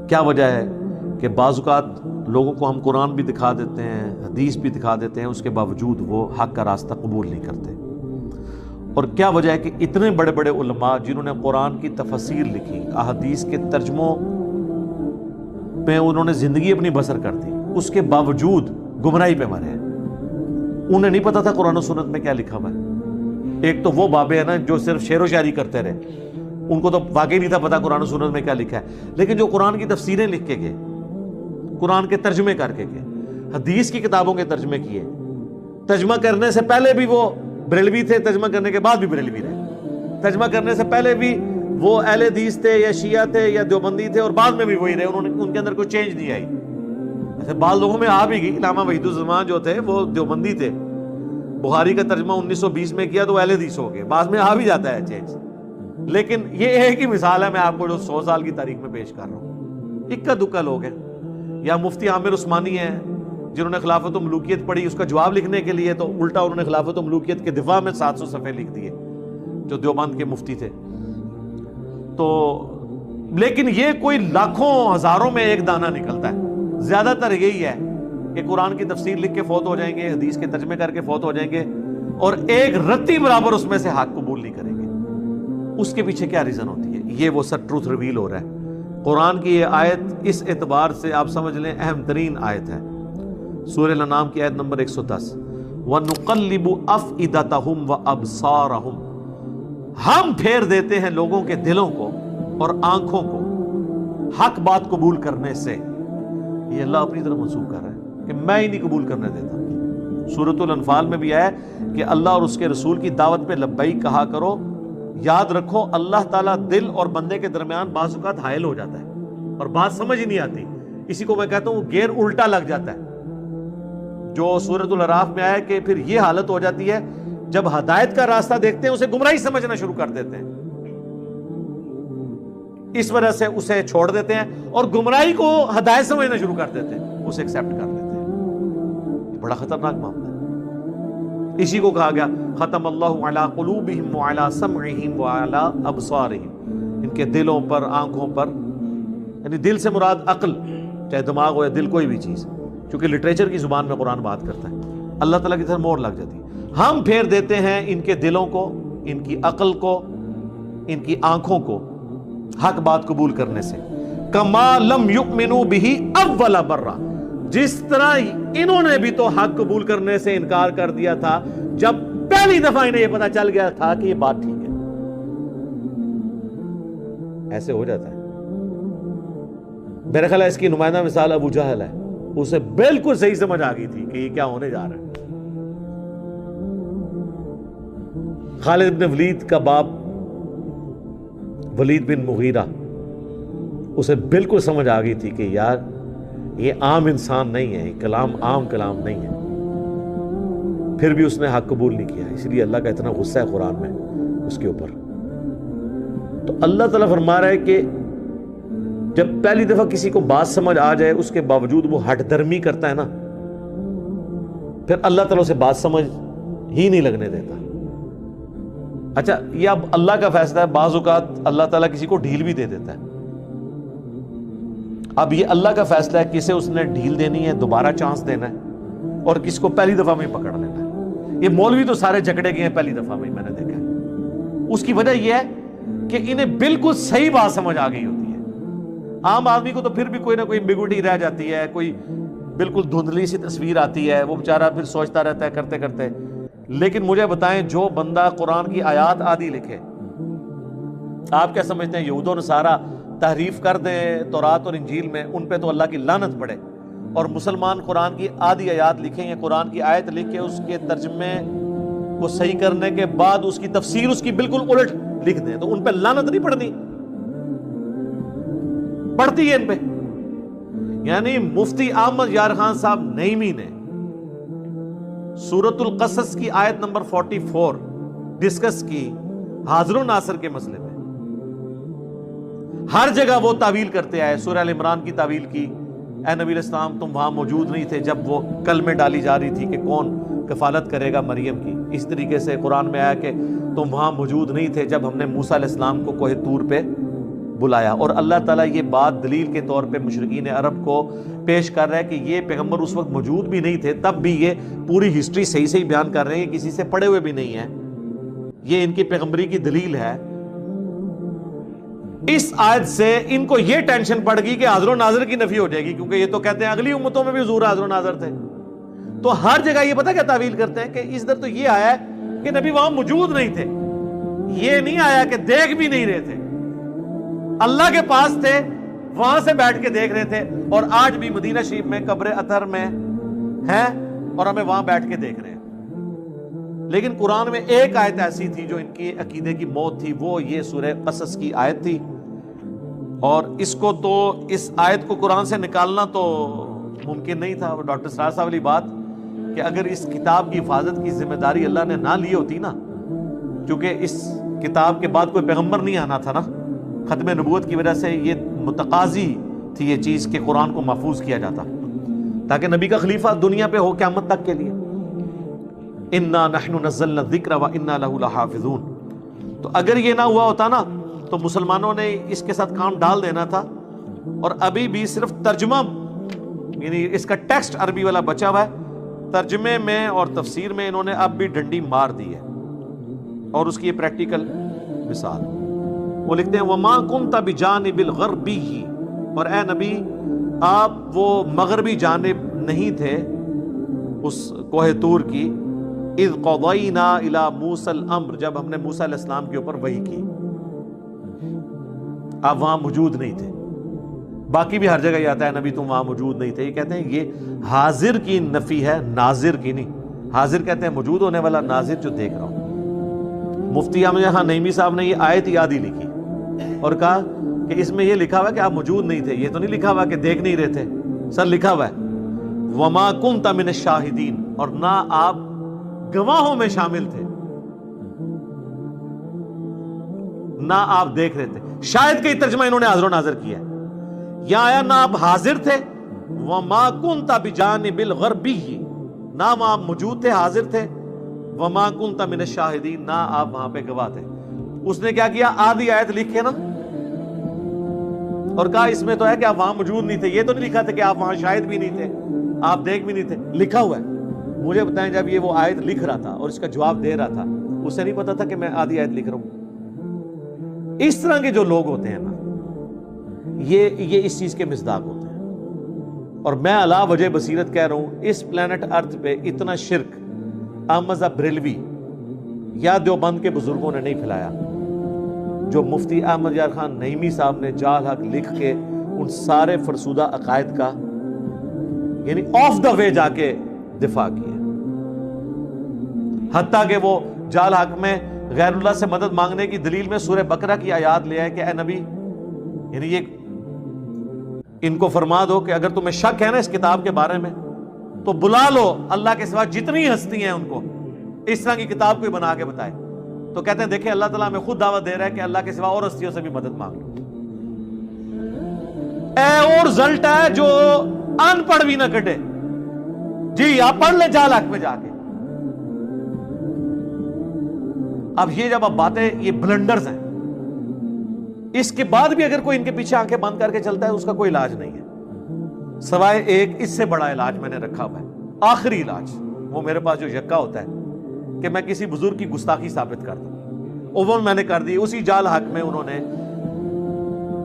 کیا وجہ ہے کہ بعض اوقات لوگوں کو ہم قرآن بھی دکھا دیتے ہیں، حدیث بھی دکھا دیتے ہیں، اس کے باوجود وہ حق کا راستہ قبول نہیں کرتے؟ اور کیا وجہ ہے کہ اتنے بڑے بڑے علماء جنہوں نے قرآن کی تفسیر لکھی، احادیث کے ترجموں پہ انہوں نے زندگی اپنی بسر کر دی، اس کے باوجود گمراہی پہ مرے ہیں؟ انہیں نہیں پتا تھا قرآن و سنت میں کیا لکھا ہوا ہے۔ ایک تو وہ بابے ہیں نا جو صرف شعر و شاعری کرتے رہے، ان کو تو واقعی نہیں تھا پتا قرآن و سنت میں کیا لکھا ہے، لیکن جو قرآن کی تفسیریں لکھ کے گئے، قرآن کے ترجمے کر کے گئے، حدیث کی کتابوں کے ترجمے کیے، ترجمہ کرنے سے پہلے بھی وہ بریلوی تھے، ترجمہ کرنے کے بعد بھی بریلوی رہے، ترجمہ کرنے سے پہلے بھی وہ اہل حدیث تھے یا شیعہ تھے یا دیوبندی تھے، اور بعد میں بھی وہی رہے، ان کے اندر کوئی چینج نہیں آئی۔ ایسے بعض لوگوں میں آ بھی گئی، علامہ وحید الزمان جو تھے وہ دیوبندی تھے، بخاری کا ترجمہ 1920 میں کیا تو اہل حدیث ہو گئے، بعد میں آ بھی جاتا ہے چینج، لیکن یہ ایک ہی مثال ہے میں آپ کو جو 100 سال کی تاریخ میں پیش کر رہا ہوں۔ اکا دکا لوگ ہیں، یا مفتی عامر عثمانی ہیں جنہوں نے خلافت و ملوکیت پڑھی، اس کا جواب لکھنے کے لیے تو الٹا انہوں نے خلافت و ملوکیت کے دفاع میں 700 صفحے لکھ دیے، جو دیوبند کے مفتی تھے۔ تو لیکن یہ کوئی لاکھوں ہزاروں میں ایک دانہ نکلتا ہے، زیادہ تر یہی ہے کہ قرآن کی تفسیر لکھ کے فوت ہو جائیں گے، حدیث کے ترجمے کر کے فوت ہو جائیں گے، اور ایک رتی برابر اس میں سے حق قبول نہیں کریں گے۔ اس کے پیچھے کیا ریزن ہوتی ہے؟ یہ وہ سب ٹروتھ ریویل ہو رہا ہے۔ قرآن کی یہ آیت اس اعتبار سے آپ سمجھ لیں اہم ترین آیت ہے، سورہ الانعام کی آیت نمبر 110، وَنُقَلِّبُ أَفْئِدَتَهُمْ وَأَبْصَارَهُمْ، ہم پھیر دیتے ہیں لوگوں کے دلوں کو اور آنکھوں کو حق بات قبول کرنے سے۔ یہ اللہ اپنی طرف منسوخ کر رہا ہے کہ میں ہی نہیں قبول کرنے دیتا۔ سورۃ الانفال میں بھی ہے کہ اللہ اور اس کے رسول کی دعوت پہ لبیک کہا کرو۔ یاد رکھو اللہ تعالیٰ دل اور بندے کے درمیان بعض اوقات حائل ہو جاتا ہے اور بات سمجھ ہی نہیں آتی، اسی کو میں کہتا ہوں گیئر الٹا لگ جاتا ہے، جو سورۃ الاعراف میں آیا کہ پھر یہ حالت ہو جاتی ہے جب ہدایت کا راستہ دیکھتے ہیں اسے گمراہی سمجھنا شروع کر دیتے ہیں، اس وجہ سے اسے چھوڑ دیتے ہیں اور گمراہی کو ہدایت سمجھنا شروع کر دیتے ہیں، اسے ایکسیپٹ کر لیتے ہیں۔ یہ بڑا خطرناک معاملہ ہے۔ اسی کو کہا گیا ختم اللہ علی قلوبہم وعلی سمعہم وعلی ابصارہم، ان کے دلوں پر، آنکھوں پر، یعنی دل سے مراد عقل، چاہے دماغ ہو یا دل، کوئی بھی چیز، کیونکہ لٹریچر کی زبان میں قرآن بات کرتا ہے، اللہ تعالیٰ کی طرف مہر لگ جاتی ہے۔ ہم پھیر دیتے ہیں ان کے دلوں کو، ان کی عقل کو، ان کی آنکھوں کو حق بات قبول کرنے سے، کما لم یؤمنوا بہ اول مرہ، جس طرح انہوں نے بھی تو حق قبول کرنے سے انکار کر دیا تھا جب پہلی دفعہ انہیں یہ پتا چل گیا تھا کہ یہ بات ٹھیک ہے۔ ایسے ہو جاتا ہے۔ میرے خیال ہے اس کی نمائندہ مثال ابو جہل ہے، اسے بالکل صحیح سمجھ آ گئی تھی کہ یہ کیا ہونے جا رہا ہے۔ خالد بن ولید کا باپ ولید بن مغیرہ، اسے بالکل سمجھ آ گئی تھی کہ یار یہ عام انسان نہیں ہے، یہ کلام عام کلام نہیں ہے، پھر بھی اس نے حق قبول نہیں کیا، اس لیے اللہ کا اتنا غصہ ہے قرآن میں اس کے اوپر۔ تو اللہ تعالیٰ فرما رہا ہے کہ جب پہلی دفعہ کسی کو بات سمجھ آ جائے اس کے باوجود وہ ہٹ درمی کرتا ہے نا، پھر اللہ تعالیٰ اسے بات سمجھ ہی نہیں لگنے دیتا۔ اچھا یہ اب اللہ کا فیصلہ ہے، بعض اوقات اللہ تعالیٰ کسی کو ڈھیل بھی دے دیتا ہے۔ اب یہ اللہ کا فیصلہ ہے کسے اس نے ڈھیل دینی ہے، دوبارہ چانس دینا ہے، اور کس کو پہلی دفعہ میں پکڑ لینا ہے۔ یہ مولوی تو سارے جکڑے گئے ہیں پہلی دفعہ میں نے دیکھا ہے۔ اس کی وجہ یہ ہے کہ انہیں بالکل صحیح بات سمجھ آ گئی ہوتی ہے۔ عام آدمی کو تو پھر بھی کوئی نہ کوئی ایمبیگوٹی رہ جاتی ہے، کوئی بالکل دھندلی سی تصویر آتی ہے، وہ بیچارہ پھر سوچتا رہتا ہے کرتے کرتے۔ لیکن مجھے بتائیں جو بندہ قرآن کی آیات آدھی لکھے، آپ کیا سمجھتے ہیں یہود و نصارہ تحریف کر دیں تورات اور انجیل میں، ان پہ تو اللہ کی لعنت پڑے، اور مسلمان قرآن کی آدھی آیات لکھیں یا قرآن کی آیت لکھ کے اس کے ترجمے کو صحیح کرنے کے بعد اس کی تفسیر اس کی بالکل الٹ لکھ دیں، تو ان پہ لعنت نہیں پڑتی؟ پڑتی ہے ان پہ۔ یعنی مفتی احمد یار خان صاحب نعیمی نے سورۃ القصص کی آیت نمبر 44 ڈسکس کی حاضر و ناصر کے مسئلے میں، ہر جگہ وہ تعویل کرتے آئے۔ سورہ ال عمران کی تعویل کی، اے نبی علیہ السلام تم وہاں موجود نہیں تھے جب وہ کلمے ڈالی جا رہی تھی کہ کون کفالت کرے گا مریم کی۔ اس طریقے سے قرآن میں آیا کہ تم وہاں موجود نہیں تھے جب ہم نے موسیٰ علیہ السلام کو کوہ طور پہ بلایا. اور اللہ تعالیٰ یہ بات دلیل کے طور پہ مشرکین عرب کو پیش کر رہا ہے کہ یہ پیغمبر اس وقت موجود بھی نہیں تھے, تب بھی یہ پوری ہسٹری صحیح بیان کر رہے ہیں, کسی سے پڑھے ہوئے بھی نہیں ہیں. یہ ان کی پیغمبری کی دلیل ہے. اس آیت سے ان کو یہ ٹینشن پڑ گئی کہ حاضر و ناظر کی نفی ہو جائے گی, کیونکہ یہ تو کہتے ہیں اگلی امتوں میں بھی حضور حاضر و ناظر تھے. تو ہر جگہ یہ پتہ کیا تعویل کرتے ہیں کہ اس در تو یہ آیا ہے کہ نبی وہاں موجود نہیں تھے, یہ نہیں آیا کہ دیکھ بھی نہیں رہے تھے, اللہ کے پاس تھے, وہاں سے بیٹھ کے دیکھ رہے تھے. اور آج بھی مدینہ شریف میں قبر اطہر میں ہیں اور ہمیں وہاں بیٹھ کے دیکھ رہے ہیں. لیکن قرآن میں ایک آیت ایسی تھی جو ان کی عقیدے کی موت تھی, وہ یہ سورہ قصص کی آیت تھی. اور اس کو تو اس آیت کو قرآن سے نکالنا تو ممکن نہیں تھا. ڈاکٹر سراج صاحب والی بات کہ اگر اس کتاب کی حفاظت کی ذمہ داری اللہ نے نہ لی ہوتی نا, کیونکہ اس کتاب کے بعد کوئی پیغمبر نہیں آنا تھا نا, ختم نبوت کی وجہ سے یہ متقاضی تھی یہ چیز کہ قرآن کو محفوظ کیا جاتا تاکہ نبی کا خلیفہ دنیا پہ ہو قیامت تک کے لیے. انا نحن نزلنا الذکر وانا لہ لحافظون. تو اگر یہ نہ ہوا ہوتا نا تو مسلمانوں نے اس کے ساتھ کام ڈال دینا تھا, اور ابھی بھی صرف ترجمہ یعنی اس کا ٹیکسٹ عربی والا بچا ہوا ہے, ترجمے میں اور تفسیر میں انہوں نے اب بھی ڈنڈی مار دی ہے. اور اس کی یہ پریکٹیکل مثال وہ لکھتے ہیں وما کنت بجانب الغربی, اور اے نبی آپ وہ مغربی جانب نہیں تھے اس کوہ طور کی, اذ قضینا الی موسی الامر, جب ہم نے موسیٰ علیہ السلام کے اوپر وحی کی, آپ وہاں موجود نہیں تھے. باقی بھی ہر جگہ یہ آتا ہے نبی تم وہاں موجود نہیں تھے. یہ کہتے ہیں یہ حاضر کی نفی ہے, ناظر کی نہیں. حاضر کہتے ہیں موجود ہونے والا, ناظر جو دیکھ رہا ہوں. مفتی احمد خان نعیمی صاحب نے یہ آیت یاد ہی لکھی اور کہا کہ اس میں یہ لکھا ہوا ہے کہ آپ موجود نہیں تھے, یہ تو نہیں لکھا ہوا کہ دیکھ نہیں رہے تھے. سر لکھا ہوا ہے وما کنت من الشاہدین, اور نہ آپ گواہوں میں شامل تھے, نہ آپ دیکھ رہے تھے. شاید کہ ترجمہ انہوں نے حاضر و ناظر کیا ہے. یہاں آیا نہ آپ حاضر تھے, وما کنت بجانب الغربی, نہ آپ موجود تھے حاضر تھے, وما کنت من الشاہدین, نہ آپ وہاں پہ گواہ تھے. اس نے کیا کیا, آدھی آیت لکھے نا اور کہا اس میں تو ہے کہ آپ وہاں موجود نہیں تھے, یہ تو نہیں لکھا تھا کہ آپ وہاں شاہد بھی نہیں تھے, آپ دیکھ بھی نہیں تھے. لکھا ہوا ہے. مجھے بتائیں جب یہ وہ آیت لکھ رہا تھا اور اس کا جواب دے رہا تھا, اسے نہیں پتا تھا کہ میں آدھی آیت لکھ رہا ہوں. اس طرح کے جو لوگ ہوتے ہیں نا, یہ اس چیز کے مصداق ہوتے ہیں. اور میں علا وجہ بصیرت کہہ رہا ہوں, اس پلانٹ ارتھ پہ اتنا شرک احمد بریلوی یا دیوبند کے بزرگوں نے نہیں پھیلایا جو مفتی احمد یار خان نعیمی صاحب نے جال حق لکھ کے ان سارے فرسودہ عقائد کا یعنی آف دا وے جا کے دفاع کیا. حتیٰ کہ وہ جال حق میں غیر اللہ سے مدد مانگنے کی دلیل میں سورہ بقرہ کی آیات لے آئے کہ اے نبی, یعنی یہ ان کو فرما دو کہ اگر تمہیں شک ہے نا اس کتاب کے بارے میں تو بلا لو اللہ کے سوا جتنی ہستی ہیں ان کو, اس طرح کی کتاب کوئی بنا کے بتائے. تو کہتے ہیں دیکھیں اللہ تعالیٰ ہمیں خود دعوت دے رہا ہے کہ اللہ کے سوا اور ہستیوں سے بھی مدد مانگ لو. اے اور رزلٹ ہے جو ان پڑھ بھی نہ کٹے. جی آپ پڑھ لیں جال حق میں جا کے. اب یہ جب اب باتیں یہ بلنڈرز ہیں, اس کے بعد بھی اگر کوئی ان کے پیچھے آنکھیں بند کر کے چلتا ہے اس کا کوئی علاج نہیں ہے سوائے ایک اس سے بڑا علاج میں نے رکھا ہوا ہے, آخری علاج. وہ میرے پاس جو یکا ہوتا ہے کہ میں کسی بزرگ کی گستاخی ثابت کر دوں, وہ میں نے کر دی. اسی جال حق میں انہوں نے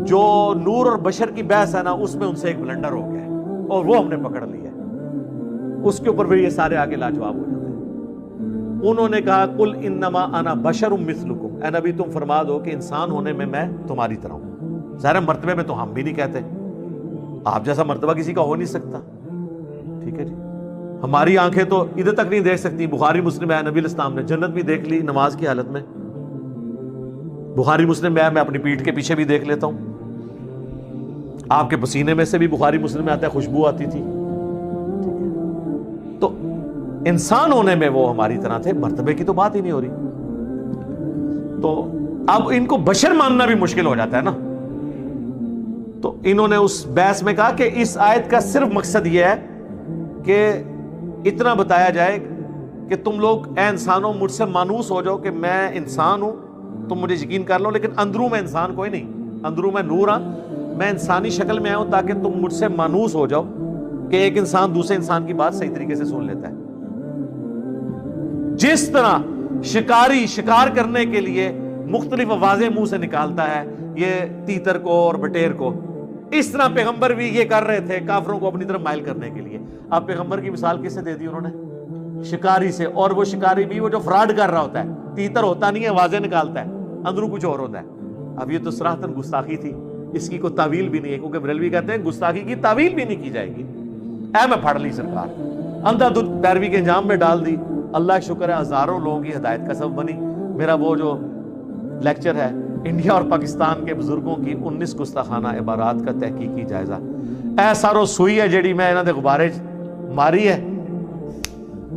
جو نور اور بشر کی بحث ہے نا, اس میں ان سے ایک بلنڈر ہو گیا اور وہ ہم نے پکڑ لیا. اس کے اوپر بھی یہ سارے آگے لاجواب ہو جاتے ہیں. انہوں نے کہا قل انما انا بشر مثلکم, اے نبی تم فرما دو کہ انسان ہونے میں تمہاری طرح ہوں. ظاہر مرتبے میں تو ہم بھی نہیں کہتے, آپ جیسا مرتبہ کسی کا ہو نہیں سکتا. ٹھیک ہے جی, ہماری آنکھیں تو ادھر تک نہیں دیکھ سکتی. بخاری مسلم ہے نبی الاسلام نے جنت بھی دیکھ لی نماز کی حالت میں. بخاری مسلم میں اپنی پیٹھ کے پیچھے بھی دیکھ لیتا ہوں. آپ کے پسینے میں سے بھی بخاری مسلم میں آتا ہے خوشبو آتی تھی. تو انسان ہونے میں وہ ہماری طرح تھے, مرتبے کی تو بات ہی نہیں ہو رہی. تو اب ان کو بشر ماننا بھی مشکل ہو جاتا ہے نا. تو انہوں نے اس بحث میں کہا کہ اس آیت کا صرف مقصد یہ ہے کہ اتنا بتایا جائے کہ تم لوگ اے انسانوں مجھ سے مانوس ہو جاؤ کہ میں انسان ہوں, تم مجھے یقین کر لو, لیکن اندروں میں انسان کوئی نہیں. اندروں میں نور ہاں، میں انسانی شکل میں آیا ہوں تاکہ تم مجھ سے مانوس ہو جاؤ کہ ایک انسان دوسرے انسان کی بات صحیح طریقے سے سن لیتا ہے۔ جس طرح شکاری شکار کرنے کے لیے مختلف آوازیں منہ سے نکالتا ہے، یہ تیتر کو اور بٹیر کو، اس طرح پیغمبر بھی یہ کر رہے تھے کافروں کو اپنی طرف مائل کرنے کے لیے۔ اب پیغمبر کی مثال کس سے دے دی انہوں نے؟ شکاری سے، اور وہ شکاری بھی وہ جو فراڈ کر رہا ہوتا ہے، تیتر ہوتا نہیں ہے، آوازیں نکالتا ہے، اندروں کچھ اور ہوتا ہے۔ اب یہ تو صراحتاً گستاخی تھی، اس کی کوئی تعویل بھی نہیں ہے، کیونکہ بریلوی کہتے ہیں گستاخی کی تعویل بھی نہیں کی جائے گی۔ اے میں پھڑ لی سرکار، اندھا دھند پیروی کے انجام میں ڈال دی، اللہ کا شکر ہے ہزاروں لوگوں کی ہدایت کا سبب بنی۔ میرا وہ جو لیکچر ہے انڈیا اور پاکستان کے بزرگوں کی 19 گستاخانہ عبارات کا تحقیقی جائزہ، اے سارو سوئی ہے جیڑی میں انہاں دے غبارے ماری ہے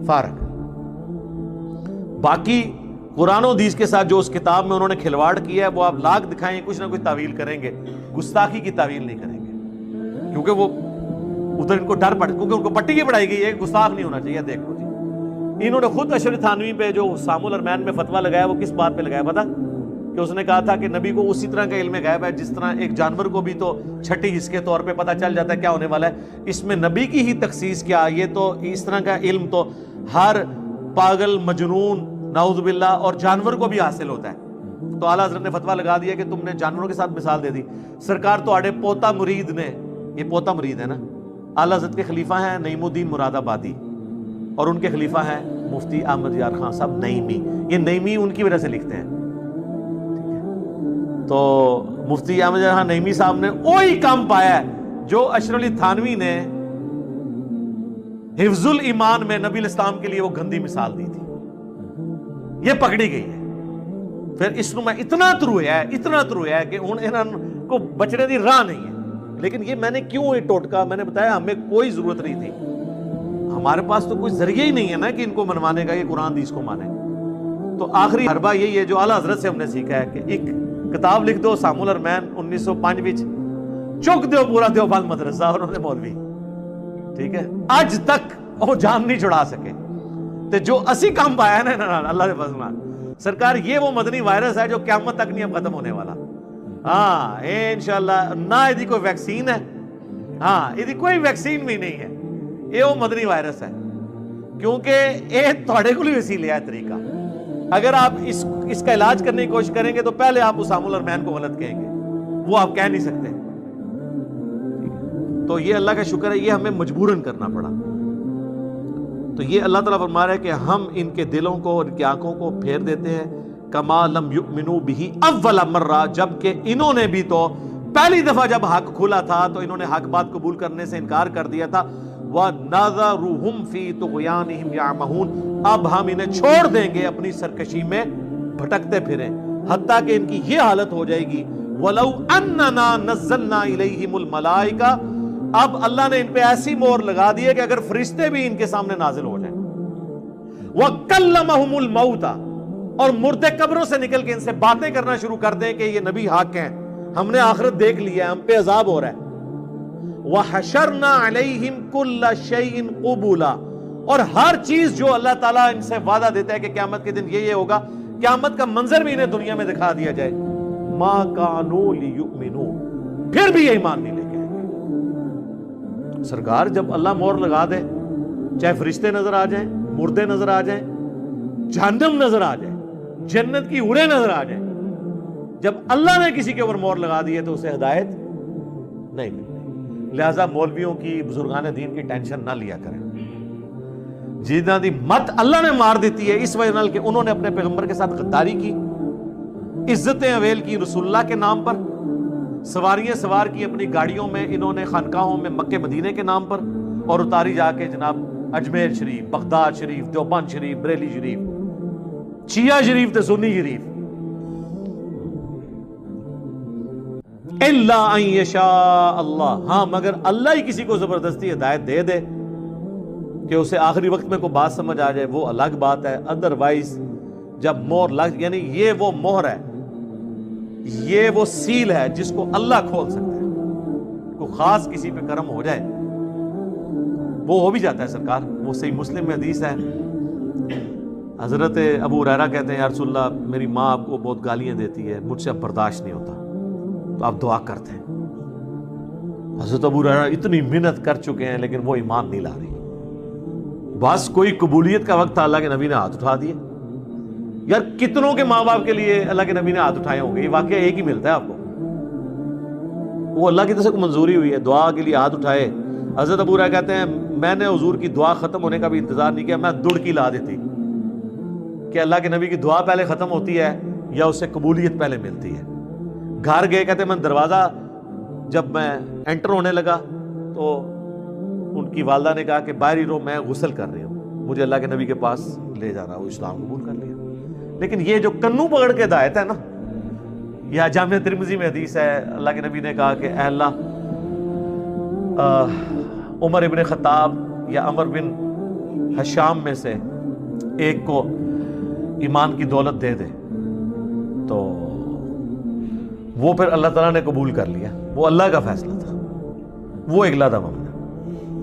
فارغ۔ باقی قرآن و حدیث کے ساتھ جو اس کتاب میں انہوں نے کھلواڑ کیا ہے وہ آپ لاکھ دکھائیں، کچھ نہ کچھ تعویل کریں گے، گستاخی کی تعویل نہیں کریں گے، کیونکہ وہ ادھر ان کو ڈر پڑ، کیونکہ ان کو پٹی کی پڑھائی گئی ہے گستاخ نہیں ہونا چاہیے۔ دیکھو جی، انہوں نے خود اشرف تھانوی پہ جو سام الارمین میں فتویٰ لگایا وہ کس بات پہ لگایا پتا؟ کہ اس نے کہا تھا کہ نبی کو اسی طرح کا علم غیب ہے جس طرح ایک جانور کو بھی تو چھٹی حص کے طور پہ پتہ چل جاتا ہے کیا ہونے والا ہے، اس میں نبی کی ہی تخصیص کیا؟ یہ تو اس طرح کا علم تو ہر پاگل مجنون نعوذ باللہ اور جانور کو بھی حاصل ہوتا ہے۔ تو اعلیٰ حضرت نے فتویٰ لگا دیا کہ تم نے جانوروں کے ساتھ مثال دے دی۔ سرکار تو آڑے پوتا مرید نے، یہ پوتا مرید ہے نا، اعلیٰ حضرت کے خلیفہ ہیں نعیم الدین مراد آبادی، اور ان کے خلیفہ ہیں مفتی احمد یار خان صاحب نعیمی۔ یہ نعیمی ان کی وجہ سے لکھتے ہیں، تو مفتی احمد یار خان نعیمی صاحب نے وہی کام پایا ہے جو اشرف علی تھانوی نے حفظ الایمان میں نبی الاسلام کے لیے وہ گندی مثال دی تھی، یہ پکڑی گئی ہے۔ پھر اس میں اتنا ترویا ہے کہ انہاں کو بچنے دی راہ نہیں ہے۔ لیکن یہ میں نے کیوں یہ ٹوٹکا میں نے بتایا، ہمیں کوئی ضرورت نہیں تھی، ہمارے پاس تو کوئی ذریعہ ہی نہیں ہے نا کہ ان کو منوانے کا، یہ قرآن حدیث کو مانے۔ تو آخری حربہ یہی ہے جو اعلیٰ حضرت سے ہم نے سیکھا ہے کہ ایک کتاب لکھ دو سام الارمین 1905 وچ، چک دیو پورا دیوبند مدرسہ اور انہوں نے مولوی، ٹھیک ہے، اج تک وہ جان نہیں چھڑا سکے۔ تو جو اسی کام پایا ہے نا اللہ کے فضل نال سرکار، یہ وہ مدنی وائرس ہے جو قیامت تک نہیں اب ختم ہونے والا۔ ہاں انشاءاللہ، نہ یہ کوئی ویکسین ہے، ہاں یہ کوئی ویکسین بھی نہیں ہے، یہ وہ مدنی وائرس ہے، کیونکہ یہ تھوڑے کو بھی وسیلہ ہے طریقہ۔ اگر آپ اس کا علاج کرنے کی کوشش کریں گے تو پہلے آپ اسام الارمین کو غلط کہیں گے، وہ آپ کہہ نہیں سکتے۔ تو یہ اللہ کا شکر ہے، یہ ہمیں مجبوراً کرنا پڑا۔ تو یہ اللہ تعالیٰ فرما رہا ہے کہ ہم ان کے دلوں کو اور ان کی آنکھوں کو پھیر دیتے ہیں، کما لم یؤمنوا بہ اول مرہ، جبکہ انہوں نے بھی تو پہلی دفعہ جب حق کھلا تھا تو انہوں نے حق بات قبول کرنے سے انکار کر دیا تھا۔ وَنَذَرُهُمْ فِي طُغْيَانِهِمْ يَعْمَهُونَ، اب ہم انہیں چھوڑ دیں گے اپنی سرکشی میں بھٹکتے پھریں، حتیٰ کہ ان کی یہ حالت ہو جائے گی وَلَوْ أَنَّنَا نَزَّلْنَا إِلَيْهِمُ الْمَلَائِكَةَ، اب اللہ نے ان پہ ایسی مہر لگا دی ہے کہ اگر فرشتے بھی ان کے سامنے نازل ہو جائیں، وَكَلَّمَهُمُ الْمَوْتَ، اور مردے قبروں سے نکل کے ان سے باتیں کرنا شروع کر دیں کہ یہ نبی حق ہیں، ہم نے آخرت دیکھ لیا ہے، ہم پہ عذاب ہو رہا ہے۔ وَحَشَرْنَا عَلَيْهِمْ كُلَّ شَيْءٍ قُبُولًا، اور ہر چیز جو اللہ تعالیٰ ان سے وعدہ دیتا ہے کہ قیامت کے دن یہ ہوگا، قیامت کا منظر بھی انہیں دنیا میں دکھا دیا جائے، مَا كَانُوا لِيُؤْمِنُوا، پھر بھی یہ ایمان نہیں لے کے آئیں گے۔ سرکار جب اللہ مہر لگا دے، چاہے فرشتے نظر آ جائیں، مردے نظر آ جائیں، جہنم نظر آ جائے، جنت کی اڑے نظر آ جائیں، جب اللہ نے کسی کے اوپر مہر لگا دی ہے تو اسے ہدایت نہیں ملتی۔ لہٰذا مولویوں کی، بزرگان دین کی ٹینشن نہ لیا کریں، جنہاں دی مت اللہ نے مار دیتی ہے اس وجہ نال کہ انہوں نے اپنے پیغمبر کے ساتھ غداری کی، عزتیں اویل کی رسول اللہ کے نام پر، سواریاں سوار کی اپنی گاڑیوں میں انہوں نے خانقاہوں میں مکے مدینے کے نام پر، اور اتاری جا کے جناب اجمیر شریف، بغداد شریف، دیوبند شریف، بریلی شریف، شیعہ شریف تے سنی شریف۔ الا ان یشاء اللہ، ہاں مگر اللہ ہی کسی کو زبردستی ہدایت دے دے کہ اسے آخری وقت میں کوئی بات سمجھ آ جائے، وہ الگ بات ہے۔ ادروائز جب مہر لگ، یعنی یہ وہ مہر ہے، یہ وہ سیل ہے جس کو اللہ کھول سکتا ہے، کوئی خاص کسی پہ کرم ہو جائے وہ ہو بھی جاتا ہے سرکار۔ وہ صحیح مسلم میں حدیث ہے، حضرت ابو ہریرہ کہتے ہیں یا رسول اللہ، میری ماں آپ کو بہت گالیاں دیتی ہے، مجھ سے اب برداشت نہیں ہوتا، تو آپ دعا کرتے ہیں۔ حضرت ابو ہریرہ اتنی محنت کر چکے ہیں لیکن وہ ایمان نہیں لا رہی۔ بس کوئی قبولیت کا وقت تھا، اللہ کے نبی نے ہاتھ اٹھا دیے۔ یار کتنوں کے ماں باپ کے لیے اللہ کے نبی نے ہاتھ اٹھائے ہوں گے؟ یہ واقعہ ایک ہی ملتا ہے آپ کو۔ وہ اللہ کی طرف سے کوئی منظوری ہوئی ہے، دعا کے لیے ہاتھ اٹھائے۔ حضرت ابو ہریرہ کہتے ہیں میں نے حضور کی دعا ختم ہونے کا بھی انتظار نہیں کیا، میں دڑکی لا دیتی کہ اللہ کے نبی کی دعا پہلے ختم ہوتی ہے یا اسے قبولیت پہلے ملتی ہے۔ گھر گئے، کہتے ہیں میں دروازہ جب میں انٹر ہونے لگا تو ان کی والدہ نے کہا کہ باہر ہی رہو، میں غسل کر رہی ہوں، مجھے اللہ کے نبی کے پاس لے جانا۔ وہ اسلام قبول کر لیا۔ لیکن یہ جو کنو پکڑ کے ہدایت ہے نا، یا جامع ترمذی میں حدیث ہے، اللہ کے نبی نے کہا کہ اے اللہ عمر ابن خطاب یا عمر بن حشام میں سے ایک کو ایمان کی دولت دے دے، تو وہ پھر اللہ تعالیٰ نے قبول کر لیا۔ وہ اللہ کا فیصلہ تھا، وہ اگلا دم ہم نے۔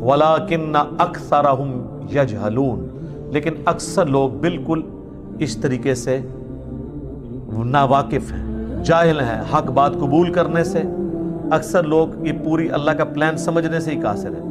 وَلَٰكِنَّ أَكْثَرَهُمْ يَجْهَلُونَ، لیکن اکثر لوگ بالکل اس طریقے سے ناواقف ہیں، جاہل ہیں حق بات قبول کرنے سے۔ اکثر لوگ یہ پوری اللہ کا پلان سمجھنے سے ہی قاصر ہیں۔